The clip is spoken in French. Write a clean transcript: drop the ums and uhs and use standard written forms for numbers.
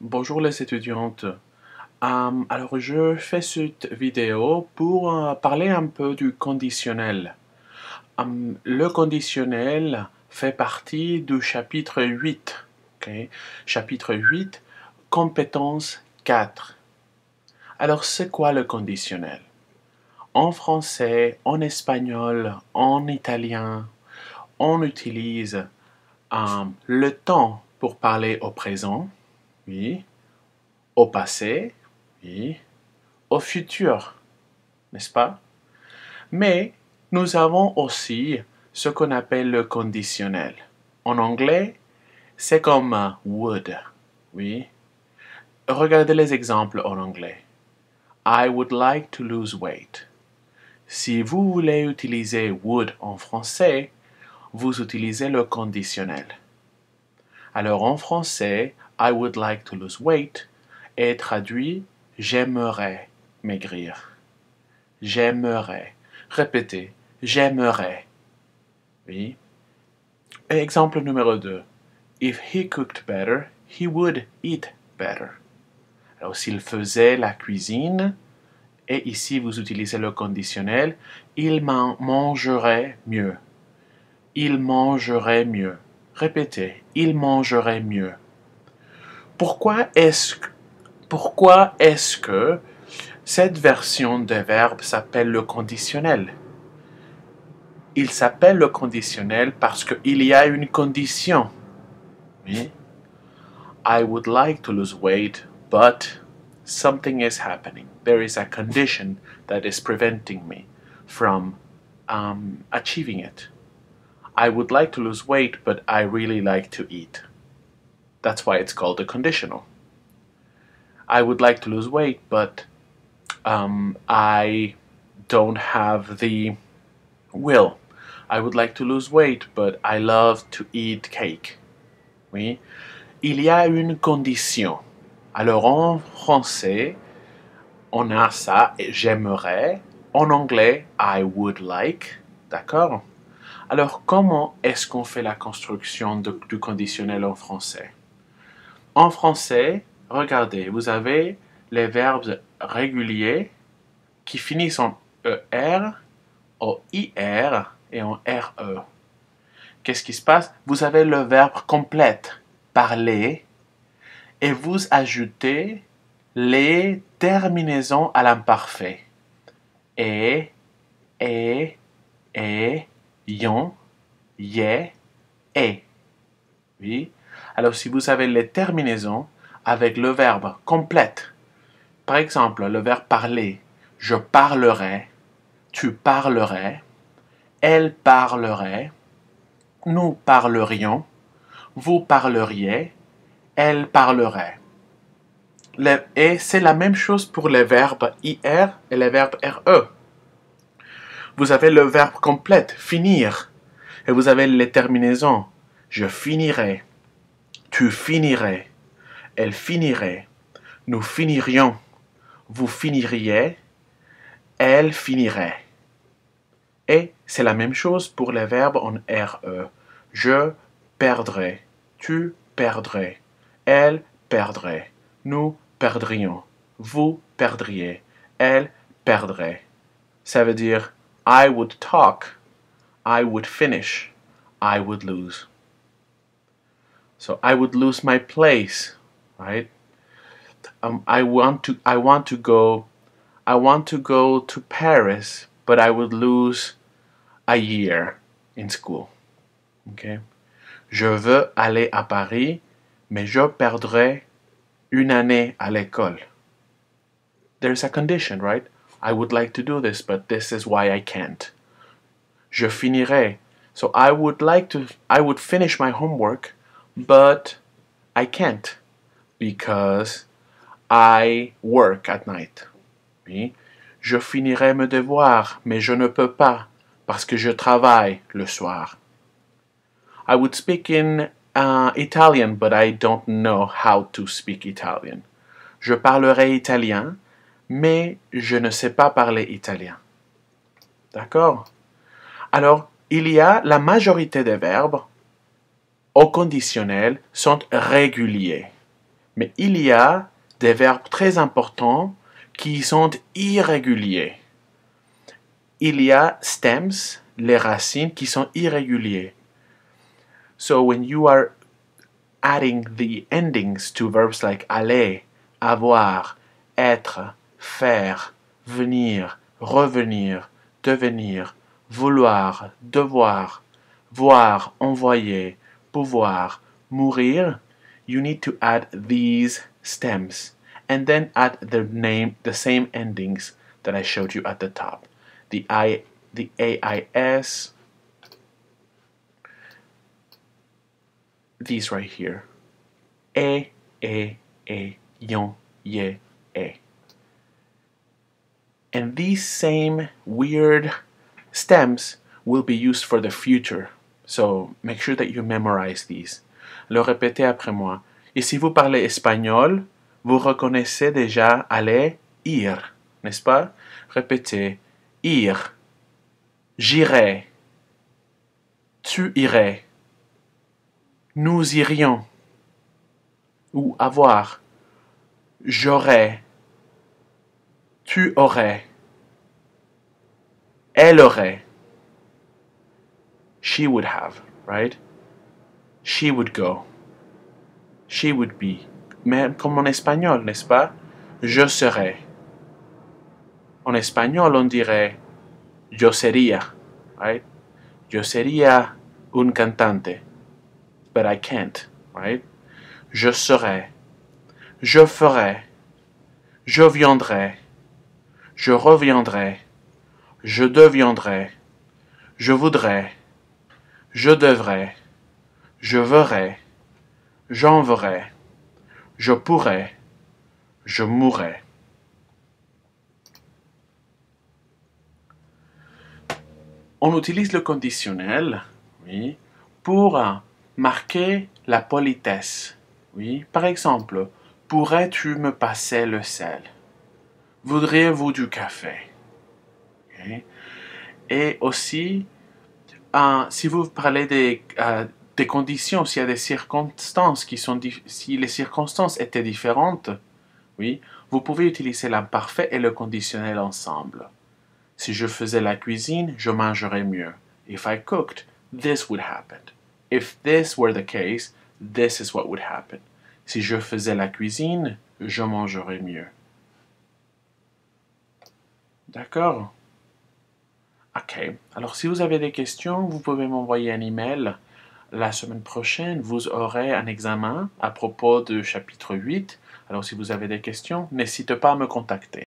Bonjour les étudiantes. Alors je fais cette vidéo pour parler un peu du conditionnel. Le conditionnel fait partie du chapitre 8. Chapitre 8, compétence 4. Alors c'est quoi le conditionnel? En français, en espagnol, en italien, on utilise le temps pour parler au présent, oui, au passé, oui, au futur, n'est-ce pas? Mais nous avons aussi ce qu'on appelle le conditionnel. En anglais, c'est comme would, oui. Regardez les exemples en anglais. I would like to lose weight. Si vous voulez utiliser would en français, vous utilisez le conditionnel. Alors en français, I would like to lose weight est traduit j'aimerais maigrir. J'aimerais. Répétez. J'aimerais. Oui. Exemple numéro 2. If he cooked better, he would eat better. Alors, s'il faisait la cuisine, et ici vous utilisez le conditionnel, il mangerait mieux. Il mangerait mieux. Répétez. Il mangerait mieux. Pourquoi est-ce que cette version de verbe s'appelle le conditionnel? Il s'appelle le conditionnel parce qu'il y a une condition. Oui. I would like to lose weight, but something is happening. There is a condition that is preventing me from achieving it. I would like to lose weight, but I really like to eat. That's why it's called a conditional. I would like to lose weight, but I don't have the will. I would like to lose weight, but I love to eat cake. Oui. Il y a une condition. Alors en français, on a ça, j'aimerais. En anglais, I would like. D'accord? Alors comment est-ce qu'on fait la construction du conditionnel en français? En français, regardez, vous avez les verbes réguliers qui finissent en ER, en IR et en RE. Qu'est-ce qui se passe? Vous avez le verbe complète, parler, et vous ajoutez les terminaisons à l'imparfait. Et, yon, yé, et. Oui. Alors si vous avez les terminaisons avec le verbe complète, par exemple le verbe parler, je parlerai, tu parlerais, elle parlerait, nous parlerions, vous parleriez, elle parlerait. Et c'est la même chose pour les verbes IR et les verbes RE. Vous avez le verbe complète, finir, et vous avez les terminaisons. Je finirai, tu finirais, elle finirait, nous finirions, vous finiriez, elle finirait. Et c'est la même chose pour les verbes en RE. Je perdrai, tu perdrais, elle perdrait, nous perdrions, vous perdriez, elle perdrait. Ça veut dire I would talk, I would finish, I would lose. So I would lose my place, right? I want to go to Paris, but I would lose a year in school. Okay? Je veux aller à Paris, mais je perdrai une année à l'école. There's a condition, right? I would like to do this, but this is why I can't. Je finirai. So I would finish my homework, but I can't because I work at night. Oui? Je finirai mes devoirs, mais je ne peux pas parce que je travaille le soir. I would speak in Italian, but I don't know how to speak Italian. Je parlerai italien, mais je ne sais pas parler italien. D'accord? Alors, il y a la majorité des verbes au conditionnel sont réguliers. Mais il y a des verbes très importants qui sont irréguliers. Il y a stems, les racines, qui sont irréguliers. So when you are adding the endings to verbs like aller, avoir, être, faire, venir, revenir, devenir, vouloir, devoir, voir, envoyer, pouvoir, mourir, you need to add these stems and then add the same endings that I showed you at the top. The AIS, these right here. Yon, ye, e. And these same weird stems will be used for the future. So make sure that you memorize these. Le répétez après moi. Et si vous parlez espagnol, vous reconnaissez déjà aller, ir, n'est-ce pas? Répétez. Ir. J'irai. Tu irais. Nous irions. Ou avoir. J'aurais. Tu aurais. Elle aurait. She would have, right? She would go. She would be. Même comme en espagnol, n'est-ce pas? Je serais. En espagnol, on dirait yo sería, right? Yo sería un cantante, but I can't, right? Je serai. Je ferai. Je viendrai. Je reviendrai. Je deviendrai. Je voudrais. Je devrais. Je verrai. J'enverrai. Je pourrai. Je mourrai. On utilise le conditionnel, oui, pour marquer la politesse. Oui, par exemple, pourrais-tu me passer le sel? Voudriez-vous du café? Okay. Et aussi, si vous parlez des conditions, s'il y a des circonstances si les circonstances étaient différentes, oui, vous pouvez utiliser l'imparfait et le conditionnel ensemble. Si je faisais la cuisine, je mangerais mieux. If I cooked, this would happen. If this were the case, this is what would happen. Si je faisais la cuisine, je mangerais mieux. D'accord? Ok. Alors, si vous avez des questions, vous pouvez m'envoyer un email. La semaine prochaine, vous aurez un examen à propos du chapitre 8. Alors, si vous avez des questions, n'hésitez pas à me contacter.